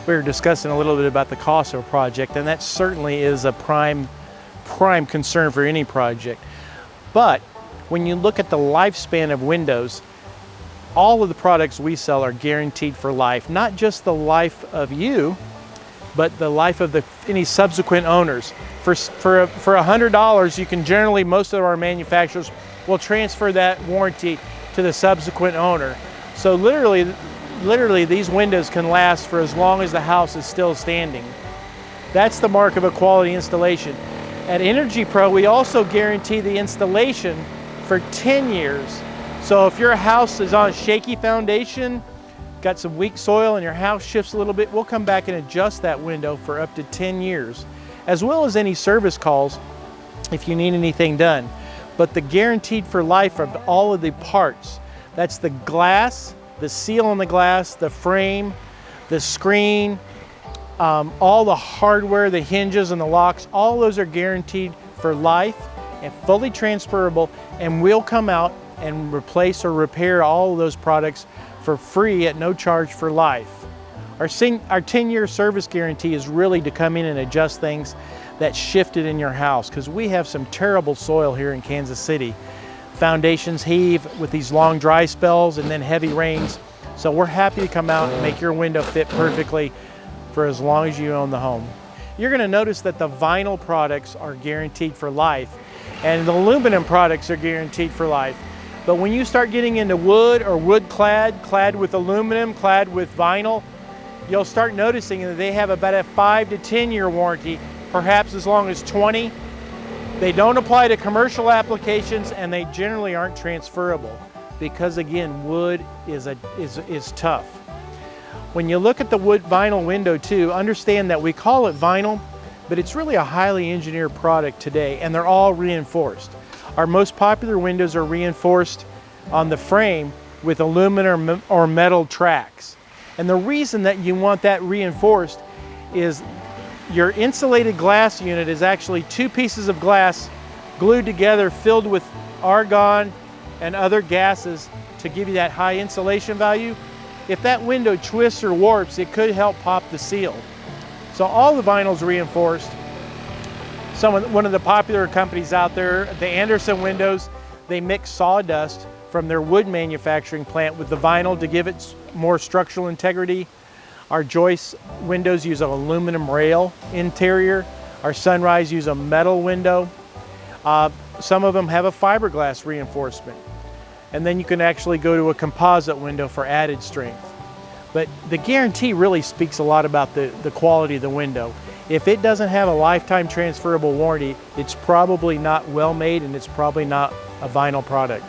we were discussing a little bit about the cost of a project, and that certainly is a prime concern for any project. But when you look at the lifespan of windows, all of the products we sell are guaranteed for life, not just the life of you, but the life of any subsequent owners. For $100, you can generally, most of our manufacturers will transfer that warranty to the subsequent owner. So literally these windows can last for as long as the house is still standing. That's the mark of a quality installation. At Energy Pro, we also guarantee the installation for 10 years. So if your house is on a shaky foundation, got some weak soil and your house shifts a little bit, we'll come back and adjust that window for up to 10 years, as well as any service calls if you need anything done. But the guaranteed for life of all of the parts, that's the glass, the seal on the glass, the frame, the screen, all the hardware, the hinges and the locks, all those are guaranteed for life and fully transferable, and we'll come out and replace or repair all of those products for free at no charge for life. Our 10-year service guarantee is really to come in and adjust things that shifted in your house, because we have some terrible soil here in Kansas City. Foundations heave with these long dry spells and then heavy rains. So we're happy to come out and make your window fit perfectly for as long as you own the home. You're going to notice that the vinyl products are guaranteed for life, and the aluminum products are guaranteed for life. But when you start getting into wood or wood clad with aluminum, clad with vinyl, you'll start noticing that they have about a 5 to 10 year warranty, perhaps as long as 20. They don't apply to commercial applications, and they generally aren't transferable because, again, wood is tough. When you look at the wood vinyl window too, understand that we call it vinyl, but it's really a highly engineered product today, and they're all reinforced. Our most popular windows are reinforced on the frame with aluminum or metal tracks. And the reason that you want that reinforced is your insulated glass unit is actually 2 pieces of glass glued together, filled with argon and other gases to give you that high insulation value. If that window twists or warps, it could help pop the seal. So all the vinyl's reinforced. One of the popular companies out there, the Andersen Windows, they mix sawdust from their wood manufacturing plant with the vinyl to give it more structural integrity. Our Joyce windows use an aluminum rail interior. Our Sunrise use a metal window. Some of them have a fiberglass reinforcement. And then you can actually go to a composite window for added strength. But the guarantee really speaks a lot about the quality of the window. If it doesn't have a lifetime transferable warranty, it's probably not well made, and it's probably not a vinyl product.